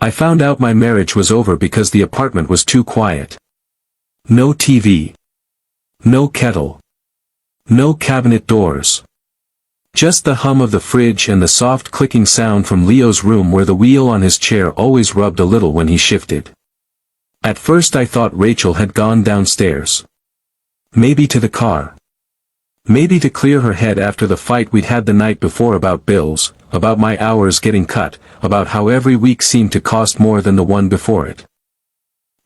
I found out my marriage was over because the apartment was too quiet. No TV. No kettle. No cabinet doors. Just the hum of the fridge and the soft clicking sound from Leo's room where the wheel on his chair always rubbed a little when he shifted. At first I thought Rachel had gone downstairs. Maybe to the car. Maybe to clear her head after the fight we'd had the night before about bills, about my hours getting cut, about how every week seemed to cost more than the one before it.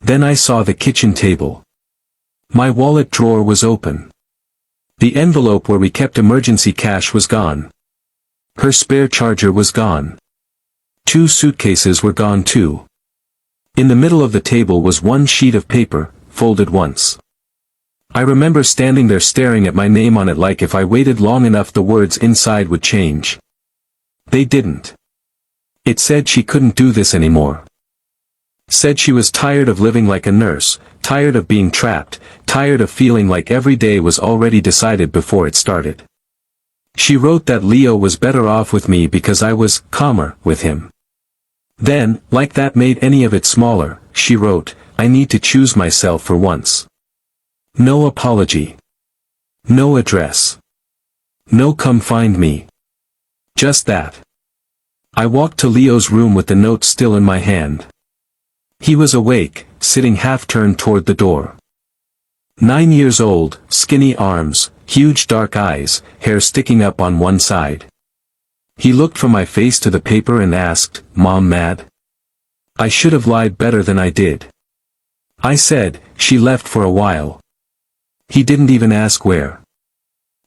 Then I saw the kitchen table. My wallet drawer was open. The envelope where we kept emergency cash was gone. Her spare charger was gone. 2 suitcases were gone too. In the middle of the table was one sheet of paper, folded once. I remember standing there staring at my name on it like if I waited long enough the words inside would change. They didn't. It said she couldn't do this anymore. Said she was tired of living like a nurse, tired of being trapped, tired of feeling like every day was already decided before it started. She wrote that Leo was better off with me because I was calmer with him. Then, like that made any of it smaller, she wrote, I need to choose myself for once. No apology. No address. No come find me. Just that. I walked to Leo's room with the note still in my hand. He was awake, sitting half-turned toward the door. 9 years old, skinny arms, huge dark eyes, hair sticking up on one side. He looked from my face to the paper and asked, Mom mad? I should have lied better than I did. I said, she left for a while. He didn't even ask where.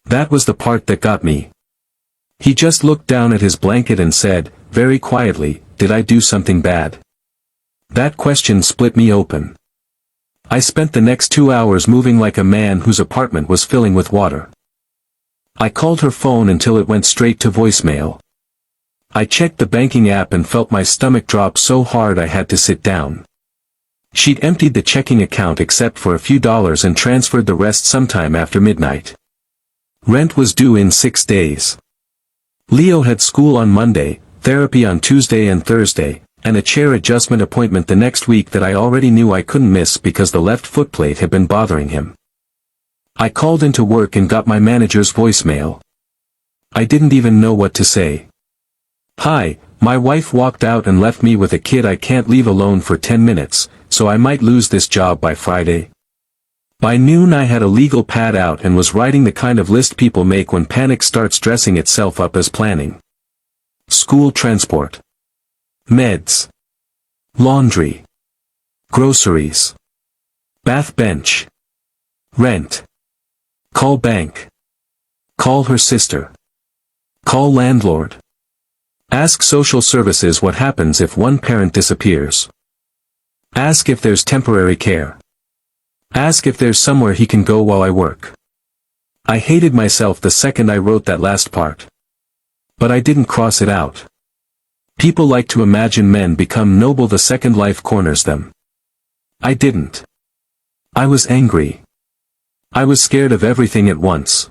That was the part that got me. He just looked down at his blanket and said, very quietly, did I do something bad? That question split me open. I spent the next 2 hours moving like a man whose apartment was filling with water. I called her phone until it went straight to voicemail. I checked the banking app and felt my stomach drop so hard I had to sit down. She'd emptied the checking account except for a few dollars and transferred the rest sometime after midnight. Rent was due in 6 days. Leo had school on Monday, therapy on Tuesday and Thursday, and a chair adjustment appointment the next week that I already knew I couldn't miss because the left footplate had been bothering him. I called into work and got my manager's voicemail. I didn't even know what to say. Hi, my wife walked out and left me with a kid I can't leave alone for 10 minutes, so I might lose this job by Friday. By noon I had a legal pad out and was writing the kind of list people make when panic starts dressing itself up as planning. School transport. Meds. Laundry. Groceries. Bath bench. Rent. Call bank. Call her sister. Call landlord. Ask social services what happens if one parent disappears. Ask if there's temporary care. Ask if there's somewhere he can go while I work. I hated myself the second I wrote that last part. But I didn't cross it out. People like to imagine men become noble the second life corners them. I didn't. I was angry. I was scared of everything at once.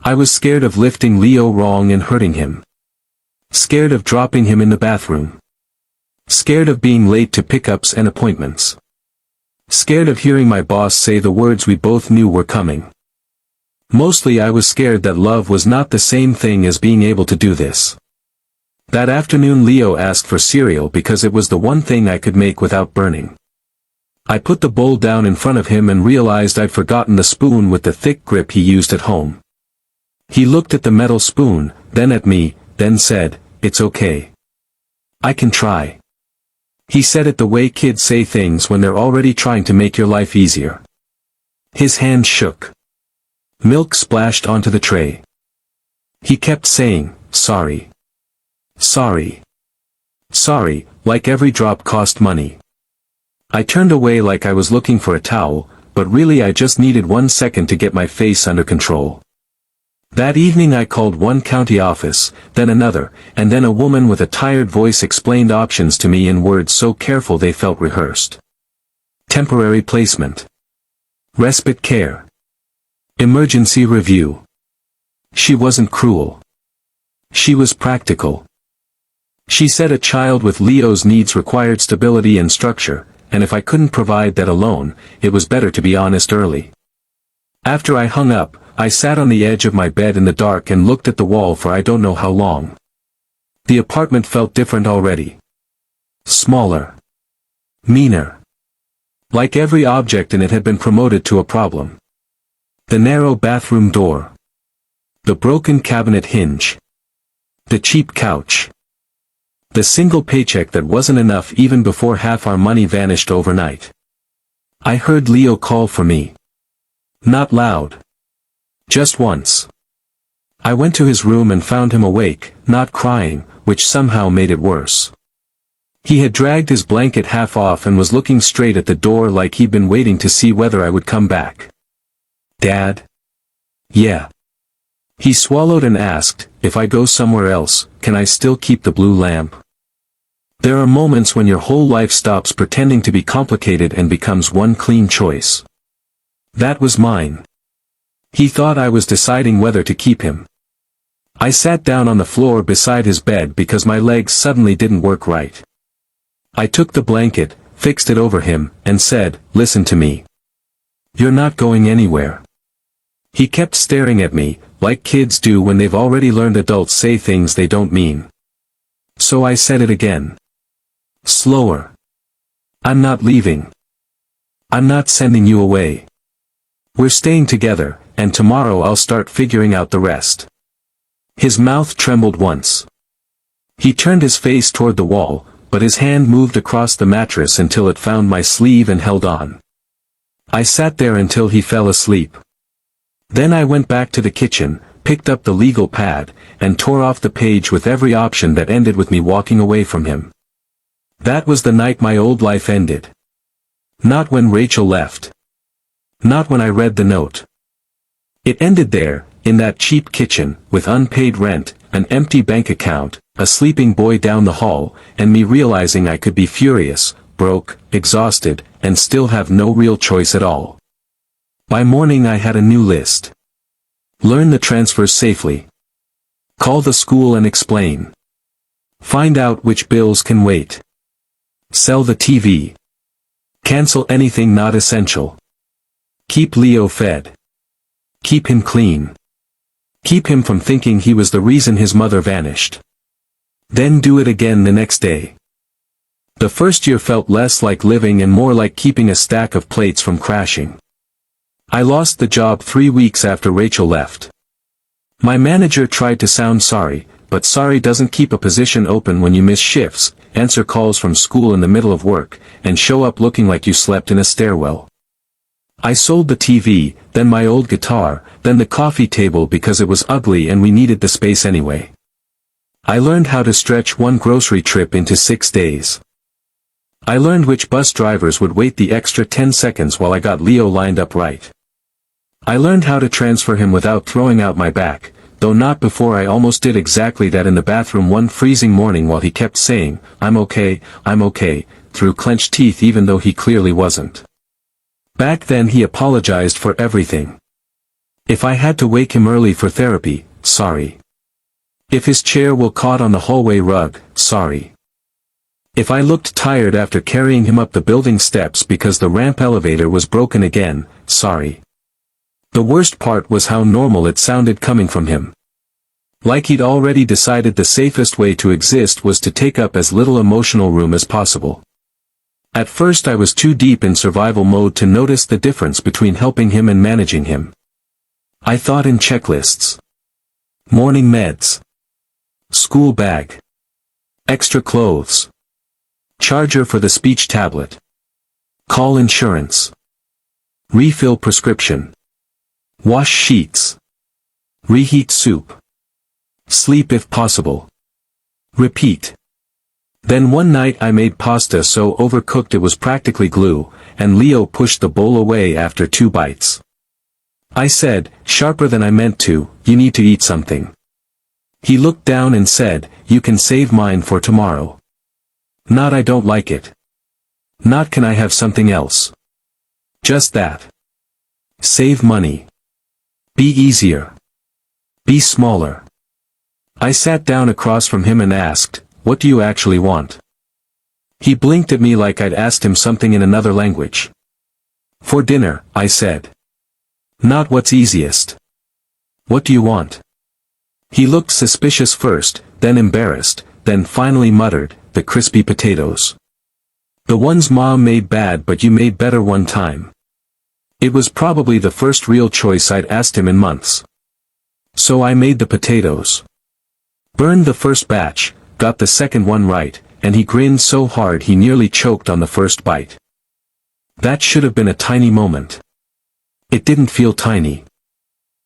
I was scared of lifting Leo wrong and hurting him. Scared of dropping him in the bathroom. Scared of being late to pickups and appointments. Scared of hearing my boss say the words we both knew were coming. Mostly I was scared that love was not the same thing as being able to do this. That afternoon Leo asked for cereal because it was the one thing I could make without burning. I put the bowl down in front of him and realized I'd forgotten the spoon with the thick grip he used at home. He looked at the metal spoon, then at me, then said, "It's okay. I can try." He said it the way kids say things when they're already trying to make your life easier. His hand shook. Milk splashed onto the tray. He kept saying, "Sorry. Sorry. Sorry," like every drop cost money. I turned away like I was looking for a towel, but really I just needed 1 second to get my face under control. That evening I called one county office, then another, and then a woman with a tired voice explained options to me in words so careful they felt rehearsed. Temporary placement. Respite care. Emergency review. She wasn't cruel. She was practical. She said a child with Leo's needs required stability and structure, and if I couldn't provide that alone, it was better to be honest early. After I hung up, I sat on the edge of my bed in the dark and looked at the wall for I don't know how long. The apartment felt different already. Smaller. Meaner. Like every object in it had been promoted to a problem. The narrow bathroom door. The broken cabinet hinge. The cheap couch. The single paycheck that wasn't enough even before half our money vanished overnight. I heard Leo call for me. Not loud. Just once. I went to his room and found him awake, not crying, which somehow made it worse. He had dragged his blanket half off and was looking straight at the door like he'd been waiting to see whether I would come back. Dad? Yeah. He swallowed and asked, if I go somewhere else, can I still keep the blue lamp? There are moments when your whole life stops pretending to be complicated and becomes one clean choice. That was mine. He thought I was deciding whether to keep him. I sat down on the floor beside his bed because my legs suddenly didn't work right. I took the blanket, fixed it over him, and said, listen to me. You're not going anywhere. He kept staring at me, like kids do when they've already learned adults say things they don't mean. So I said it again. Slower. I'm not leaving. I'm not sending you away. We're staying together, and tomorrow I'll start figuring out the rest. His mouth trembled once. He turned his face toward the wall, but his hand moved across the mattress until it found my sleeve and held on. I sat there until he fell asleep. Then I went back to the kitchen, picked up the legal pad, and tore off the page with every option that ended with me walking away from him. That was the night my old life ended. Not when Rachel left. Not when I read the note. It ended there, in that cheap kitchen, with unpaid rent, an empty bank account, a sleeping boy down the hall, and me realizing I could be furious, broke, exhausted, and still have no real choice at all. By morning I had a new list. Learn the transfers safely. Call the school and explain. Find out which bills can wait. Sell the TV. Cancel anything not essential. Keep Leo fed. Keep him clean. Keep him from thinking he was the reason his mother vanished. Then do it again the next day. The first year felt less like living and more like keeping a stack of plates from crashing. I lost the job 3 weeks after Rachel left. My manager tried to sound sorry, but sorry doesn't keep a position open when you miss shifts, answer calls from school in the middle of work, and show up looking like you slept in a stairwell. I sold the TV, then my old guitar, then the coffee table because it was ugly and we needed the space anyway. I learned how to stretch one grocery trip into 6 days. I learned which bus drivers would wait the extra 10 seconds while I got Leo lined up right. I learned how to transfer him without throwing out my back, though not before I almost did exactly that in the bathroom one freezing morning while he kept saying, I'm okay, through clenched teeth even though he clearly wasn't. Back then he apologized for everything. If I had to wake him early for therapy, sorry. If his chair will caught on the hallway rug, sorry. If I looked tired after carrying him up the building steps because the ramp elevator was broken again, sorry. The worst part was how normal it sounded coming from him. Like he'd already decided the safest way to exist was to take up as little emotional room as possible. At first I was too deep in survival mode to notice the difference between helping him and managing him. I thought in checklists. Morning meds. School bag. Extra clothes. Charger for the speech tablet. Call insurance. Refill prescription. Wash sheets. Reheat soup. Sleep if possible. Repeat. Then one night I made pasta so overcooked it was practically glue, and Leo pushed the bowl away after 2 bites. I said, sharper than I meant to, you need to eat something. He looked down and said, you can save mine for tomorrow. Not I don't like it. Not can I have something else. Just that. Save money. Be easier. Be smaller. I sat down across from him and asked, what do you actually want? He blinked at me like I'd asked him something in another language. For dinner, I said. Not what's easiest. What do you want? He looked suspicious first, then embarrassed, then finally muttered, the crispy potatoes. The ones Mom made bad but you made better one time. It was probably the first real choice I'd asked him in months. So I made the potatoes. Burned the first batch, got the second one right, and he grinned so hard he nearly choked on the first bite. That should have been a tiny moment. It didn't feel tiny.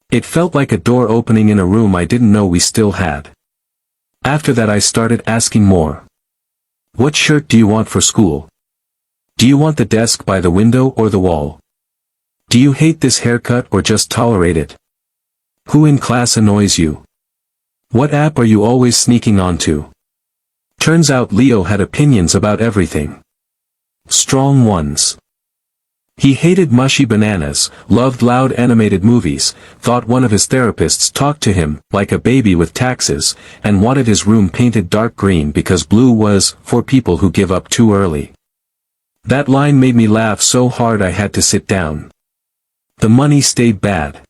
It felt like a door opening in a room I didn't know we still had. After that I started asking more. What shirt do you want for school? Do you want the desk by the window or the wall? Do you hate this haircut or just tolerate it? Who in class annoys you? What app are you always sneaking onto? Turns out Leo had opinions about everything. Strong ones. He hated mushy bananas, loved loud animated movies, thought one of his therapists talked to him like a baby with taxes, and wanted his room painted dark green because blue was for people who give up too early. That line made me laugh so hard I had to sit down. The money stayed bad.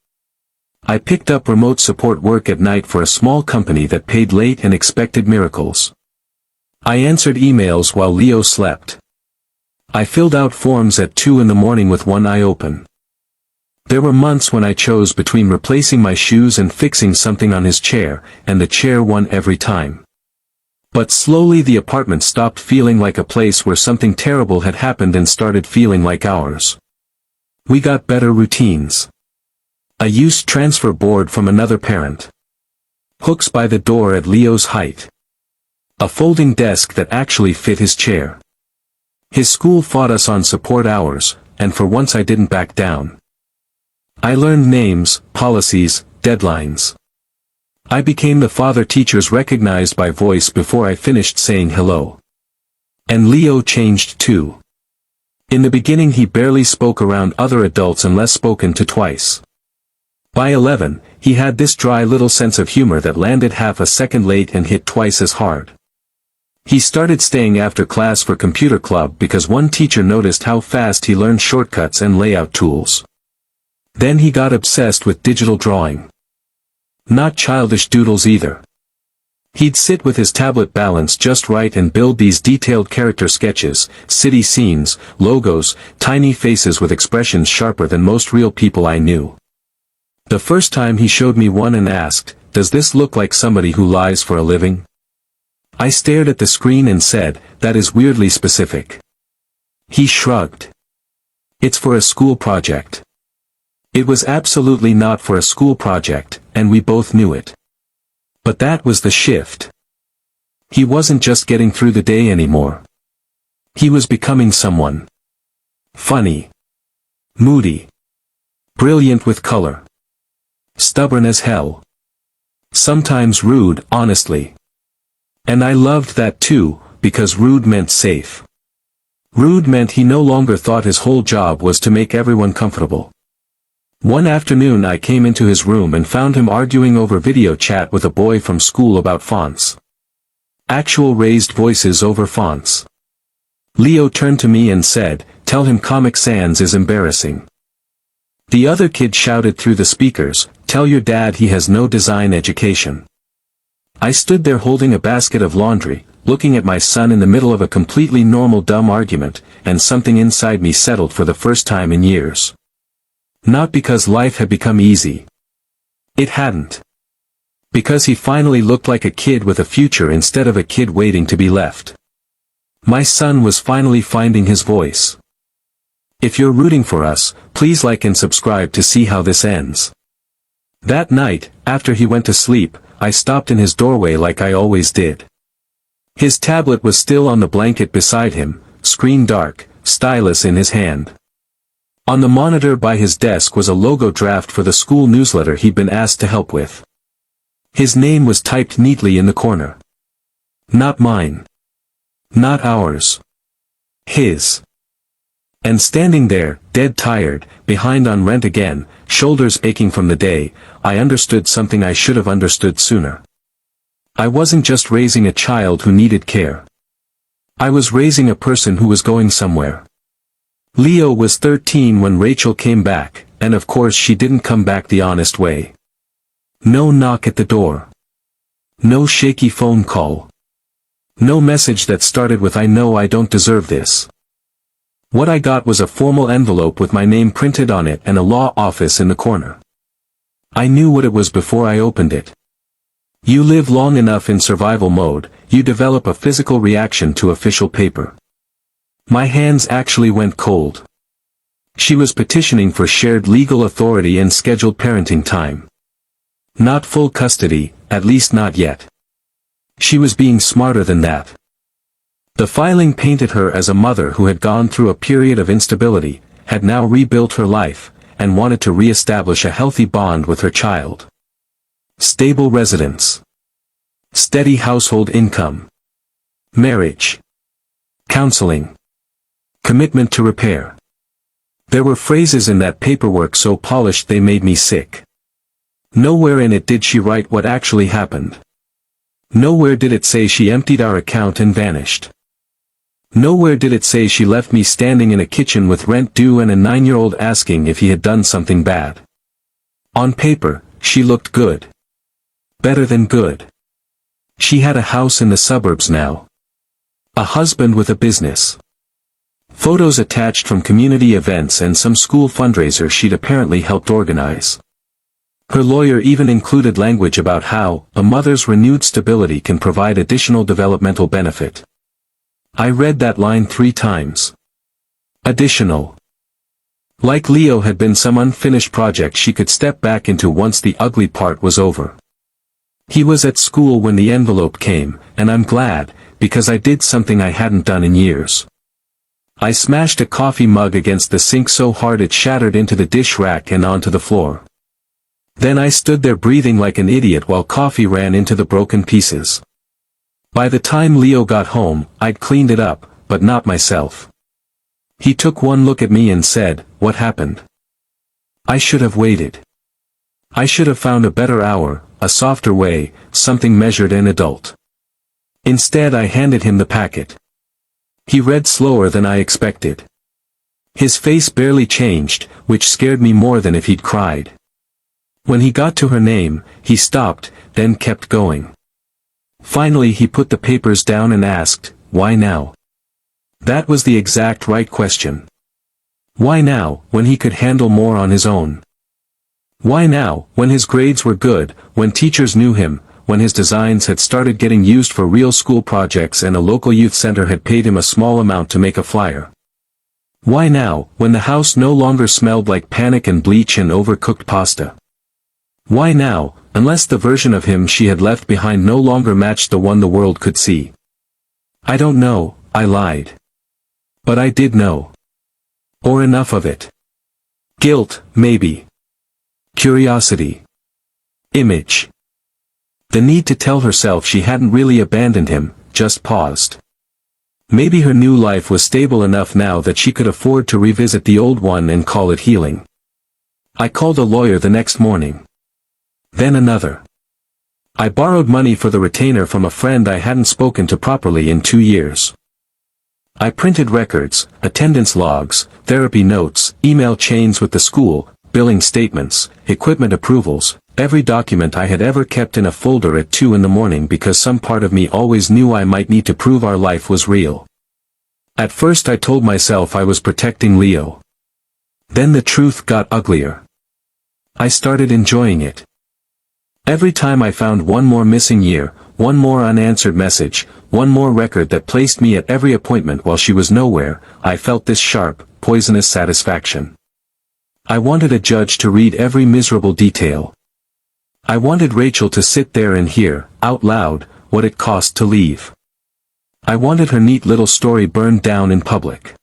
I picked up remote support work at night for a small company that paid late and expected miracles. I answered emails while Leo slept. I filled out forms at 2 in the morning with one eye open. There were months when I chose between replacing my shoes and fixing something on his chair, and the chair won every time. But slowly the apartment stopped feeling like a place where something terrible had happened and started feeling like ours. We got better routines. A used transfer board from another parent. Hooks by the door at Leo's height. A folding desk that actually fit his chair. His school fought us on support hours, and for once I didn't back down. I learned names, policies, deadlines. I became the father teachers recognized by voice before I finished saying hello. And Leo changed too. In the beginning he barely spoke around other adults unless spoken to twice. By 11, he had this dry little sense of humor that landed half a second late and hit twice as hard. He started staying after class for computer club because one teacher noticed how fast he learned shortcuts and layout tools. Then he got obsessed with digital drawing. Not childish doodles either. He'd sit with his tablet balanced just right and build these detailed character sketches, city scenes, logos, tiny faces with expressions sharper than most real people I knew. The first time he showed me one and asked, "Does this look like somebody who lies for a living?" I stared at the screen and said, "That is weirdly specific." He shrugged. "It's for a school project." It was absolutely not for a school project, and we both knew it. But that was the shift. He wasn't just getting through the day anymore. He was becoming someone. Funny. Moody. Brilliant with color. Stubborn as hell. Sometimes rude, honestly. And I loved that too, because rude meant safe. Rude meant he no longer thought his whole job was to make everyone comfortable. One afternoon I came into his room and found him arguing over video chat with a boy from school about fonts. Actual raised voices over fonts. Leo turned to me and said, "Tell him Comic Sans is embarrassing." The other kid shouted through the speakers, "Tell your dad he has no design education." I stood there holding a basket of laundry, looking at my son in the middle of a completely normal dumb argument, and something inside me settled for the first time in years. Not because life had become easy. It hadn't. Because he finally looked like a kid with a future instead of a kid waiting to be left. My son was finally finding his voice. If you're rooting for us, please like and subscribe to see how this ends. That night, after he went to sleep, I stopped in his doorway like I always did. His tablet was still on the blanket beside him, screen dark, stylus in his hand. On the monitor by his desk was a logo draft for the school newsletter he'd been asked to help with. His name was typed neatly in the corner. Not mine. Not ours. His. And standing there, dead tired, behind on rent again, shoulders aching from the day, I understood something I should have understood sooner. I wasn't just raising a child who needed care. I was raising a person who was going somewhere. Leo was 13 when Rachel came back, and of course she didn't come back the honest way. No knock at the door. No shaky phone call. No message that started with "I know I don't deserve this." What I got was a formal envelope with my name printed on it and a law office in the corner. I knew what it was before I opened it. You live long enough in survival mode, you develop a physical reaction to official paper. My hands actually went cold. She was petitioning for shared legal authority and scheduled parenting time. Not full custody, at least not yet. She was being smarter than that. The filing painted her as a mother who had gone through a period of instability, had now rebuilt her life, and wanted to re-establish a healthy bond with her child. Stable residence. Steady household income. Marriage. Counseling. Commitment to repair. There were phrases in that paperwork so polished they made me sick. Nowhere in it did she write what actually happened. Nowhere did it say she emptied our account and vanished. Nowhere did it say she left me standing in a kitchen with rent due and a 9-year-old asking if he had done something bad. On paper, she looked good. Better than good. She had a house in the suburbs now. A husband with a business. Photos attached from community events and some school fundraiser she'd apparently helped organize. Her lawyer even included language about how a mother's renewed stability can provide additional developmental benefit. I read that line 3 times. Additional. Like Leo had been some unfinished project she could step back into once the ugly part was over. He was at school when the envelope came, and I'm glad, because I did something I hadn't done in years. I smashed a coffee mug against the sink so hard it shattered into the dish rack and onto the floor. Then I stood there breathing like an idiot while coffee ran into the broken pieces. By the time Leo got home, I'd cleaned it up, but not myself. He took one look at me and said, "What happened?" I should have waited. I should have found a better hour, a softer way, something measured and adult. Instead I handed him the packet. He read slower than I expected. His face barely changed, which scared me more than if he'd cried. When he got to her name, he stopped, then kept going. Finally he put the papers down and asked, "Why now?" That was the exact right question. Why now, when he could handle more on his own? Why now, when his grades were good, when teachers knew him, when his designs had started getting used for real school projects and a local youth center had paid him a small amount to make a flyer? Why now, when the house no longer smelled like panic and bleach and overcooked pasta? Why now, unless the version of him she had left behind no longer matched the one the world could see? I don't know, I lied. But I did know. Or enough of it. Guilt, maybe. Curiosity. Image. The need to tell herself she hadn't really abandoned him, just paused. Maybe her new life was stable enough now that she could afford to revisit the old one and call it healing. I called a lawyer the next morning. Then another. I borrowed money for the retainer from a friend I hadn't spoken to properly in 2 years. I printed records, attendance logs, therapy notes, email chains with the school, billing statements, equipment approvals, every document I had ever kept in a folder at 2 in the morning because some part of me always knew I might need to prove our life was real. At first I told myself I was protecting Leo. Then the truth got uglier. I started enjoying it. Every time I found one more missing year, one more unanswered message, one more record that placed me at every appointment while she was nowhere, I felt this sharp, poisonous satisfaction. I wanted a judge to read every miserable detail. I wanted Rachel to sit there and hear, out loud, what it cost to leave. I wanted her neat little story burned down in public.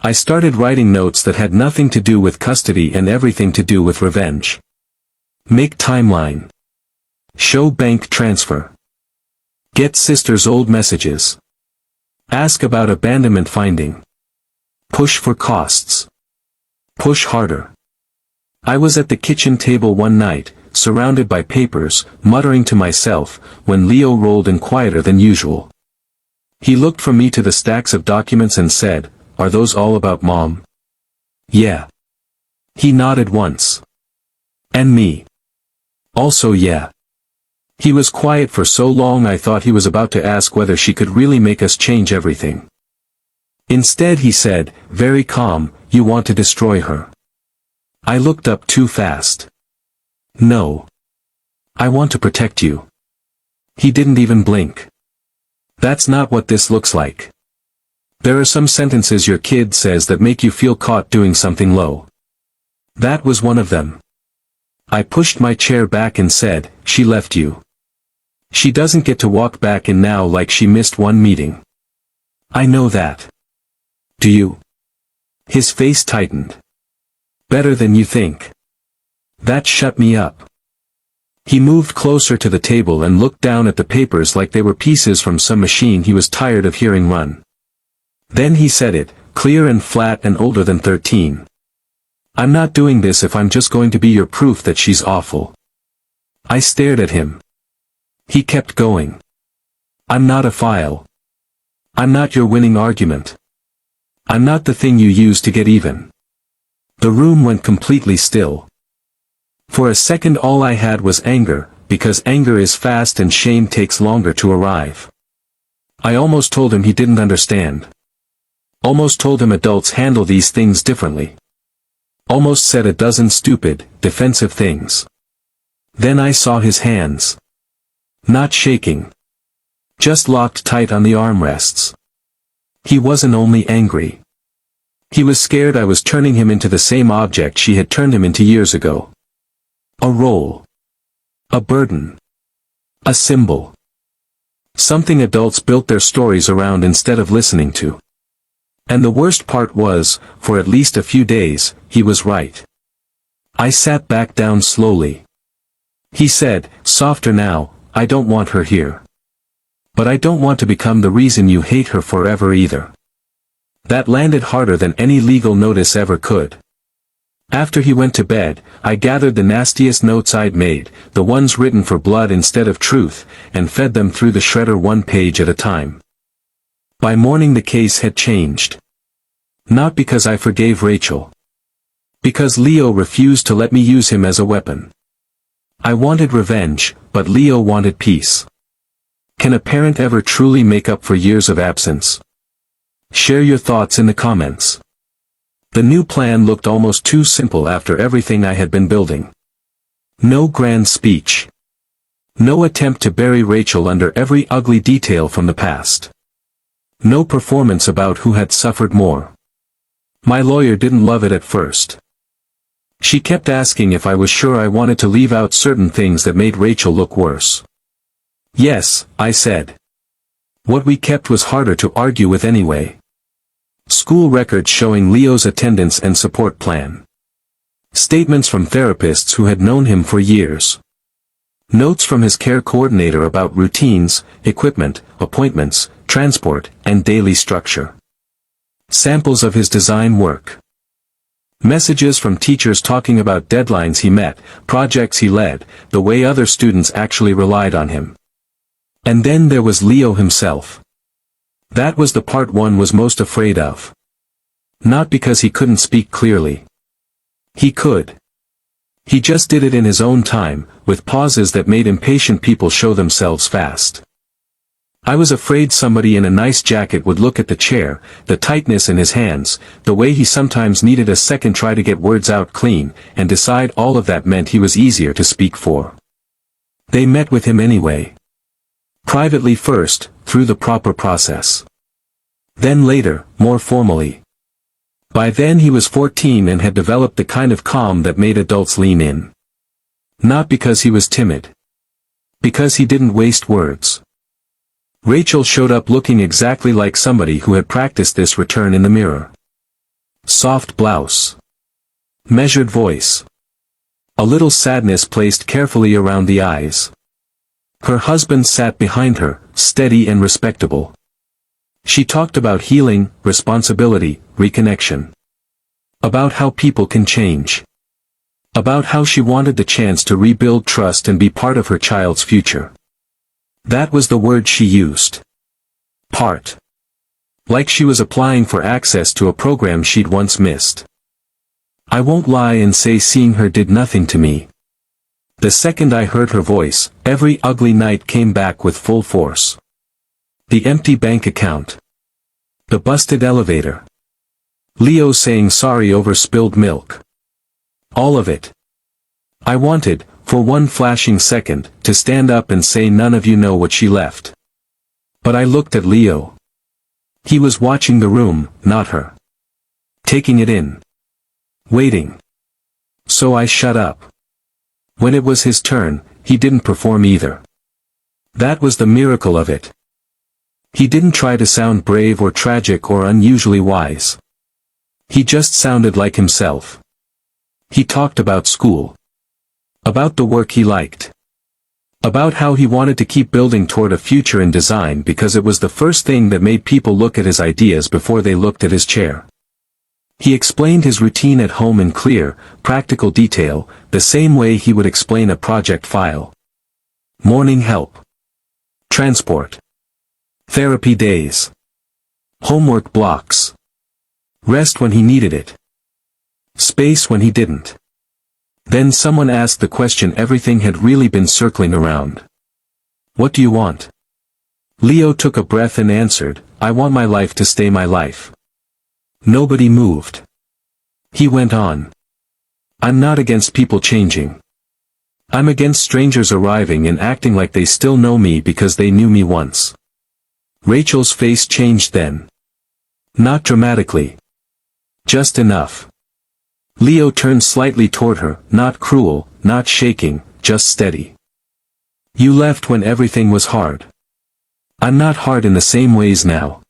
I started writing notes that had nothing to do with custody and everything to do with revenge. Make timeline. Show bank transfer. Get sister's old messages. Ask about abandonment finding. Push for costs. Push harder. I was at the kitchen table one night, surrounded by papers, muttering to myself, when Leo rolled in quieter than usual. He looked from me to the stacks of documents and said, "Are those all about Mom?" "Yeah." He nodded once. "And me?" "Also yeah." He was quiet for so long I thought he was about to ask whether she could really make us change everything. Instead he said, very calm, "You want to destroy her." I looked up too fast. "No. I want to protect you." He didn't even blink. "That's not what this looks like. There are some sentences your kid says that make you feel caught doing something low. That was one of them." I pushed my chair back and said, "She left you. She doesn't get to walk back in now like she missed one meeting." "I know that." "Do you?" His face tightened. "Better than you think." That shut me up. He moved closer to the table and looked down at the papers like they were pieces from some machine he was tired of hearing run. Then he said it, clear and flat and older than 13. "I'm not doing this if I'm just going to be your proof that she's awful." I stared at him. He kept going. "I'm not a file. I'm not your winning argument. I'm not the thing you use to get even." The room went completely still. For a second all I had was anger, because anger is fast and shame takes longer to arrive. I almost told him he didn't understand. Almost told him adults handle these things differently. Almost said a dozen stupid, defensive things. Then I saw his hands. Not shaking. Just locked tight on the armrests. He wasn't only angry. He was scared I was turning him into the same object she had turned him into years ago. A role. A burden. A symbol. Something adults built their stories around instead of listening to. And the worst part was, for at least a few days, he was right. I sat back down slowly. He said, softer now, "I don't want her here. But I don't want to become the reason you hate her forever either." That landed harder than any legal notice ever could. After he went to bed, I gathered the nastiest notes I'd made, the ones written for blood instead of truth, and fed them through the shredder one page at a time. By morning the case had changed. Not because I forgave Rachel. Because Leo refused to let me use him as a weapon. I wanted revenge, but Leo wanted peace. Can a parent ever truly make up for years of absence? Share your thoughts in the comments. The new plan looked almost too simple after everything I had been building. No grand speech. No attempt to bury Rachel under every ugly detail from the past. No performance about who had suffered more. My lawyer didn't love it at first. She kept asking if I was sure I wanted to leave out certain things that made Rachel look worse. Yes, I said. What we kept was harder to argue with anyway. School records showing Leo's attendance and support plan. Statements from therapists who had known him for years. Notes from his care coordinator about routines, equipment, appointments, transport, and daily structure. Samples of his design work. Messages from teachers talking about deadlines he met, projects he led, the way other students actually relied on him. And then there was Leo himself. That was the part one was most afraid of. Not because he couldn't speak clearly. He could. He just did it in his own time, with pauses that made impatient people show themselves fast. I was afraid somebody in a nice jacket would look at the chair, the tightness in his hands, the way he sometimes needed a second try to get words out clean, and decide all of that meant he was easier to speak for. They met with him anyway. Privately first, through the proper process. Then later, more formally. By then he was 14 and had developed the kind of calm that made adults lean in. Not because he was timid. Because he didn't waste words. Rachel showed up looking exactly like somebody who had practiced this return in the mirror. Soft blouse. Measured voice. A little sadness placed carefully around the eyes. Her husband sat behind her, steady and respectable. She talked about healing, responsibility, reconnection. About how people can change. About how she wanted the chance to rebuild trust and be part of her child's future. That was the word she used. Part. Like she was applying for access to a program she'd once missed. I won't lie and say seeing her did nothing to me. The second I heard her voice, every ugly night came back with full force. The empty bank account. The busted elevator. Leo saying sorry over spilled milk. All of it. I wanted, for one flashing second, to stand up and say none of you know what she left. But I looked at Leo. He was watching the room, not her. Taking it in. Waiting. So I shut up. When it was his turn, he didn't perform either. That was the miracle of it. He didn't try to sound brave or tragic or unusually wise. He just sounded like himself. He talked about school. About the work he liked. About how he wanted to keep building toward a future in design because it was the first thing that made people look at his ideas before they looked at his chair. He explained his routine at home in clear, practical detail, the same way he would explain a project file. Morning help. Transport. Therapy days. Homework blocks. Rest when he needed it. Space when he didn't. Then someone asked the question everything had really been circling around. What do you want? Leo took a breath and answered, I want my life to stay my life. Nobody moved. He went on. I'm not against people changing. I'm against strangers arriving and acting like they still know me because they knew me once. Rachel's face changed then. Not dramatically. Just enough. Leo turned slightly toward her, not cruel, not shaking, just steady. You left when everything was hard. I'm not hard in the same ways now.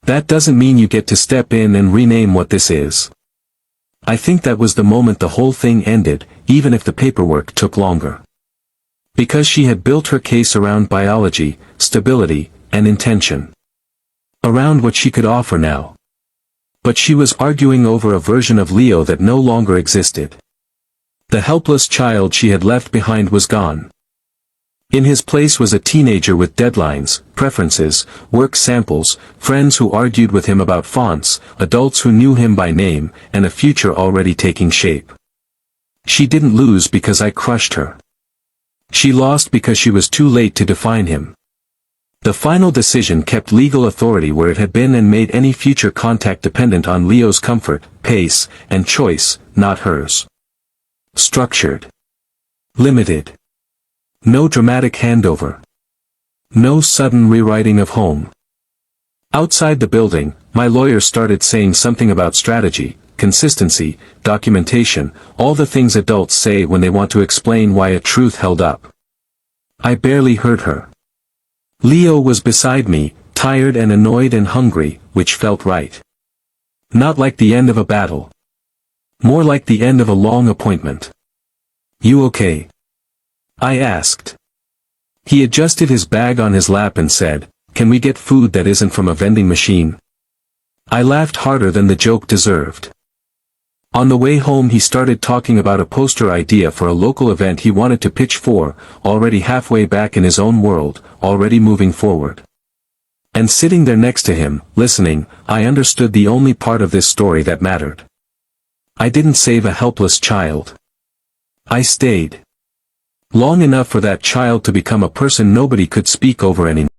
That doesn't mean you get to step in and rename what this is. I think that was the moment the whole thing ended, even if the paperwork took longer. Because she had built her case around biology, stability, and intention. Around what she could offer now. But she was arguing over a version of Leo that no longer existed. The helpless child she had left behind was gone. In his place was a teenager with deadlines, preferences, work samples, friends who argued with him about fonts, adults who knew him by name, and a future already taking shape. She didn't lose because I crushed her. She lost because she was too late to define him. The final decision kept legal authority where it had been and made any future contact dependent on Leo's comfort, pace, and choice, not hers. Structured. Limited. No dramatic handover. No sudden rewriting of home. Outside the building, my lawyer started saying something about strategy, consistency, documentation, all the things adults say when they want to explain why a truth held up. I barely heard her. Leo was beside me, tired and annoyed and hungry, which felt right. Not like the end of a battle. More like the end of a long appointment. You okay? I asked. He adjusted his bag on his lap and said, Can we get food that isn't from a vending machine? I laughed harder than the joke deserved. On the way home he started talking about a poster idea for a local event he wanted to pitch for, already halfway back in his own world, already moving forward. And sitting there next to him, listening, I understood the only part of this story that mattered. I didn't save a helpless child. I stayed. Long enough for that child to become a person nobody could speak over anymore.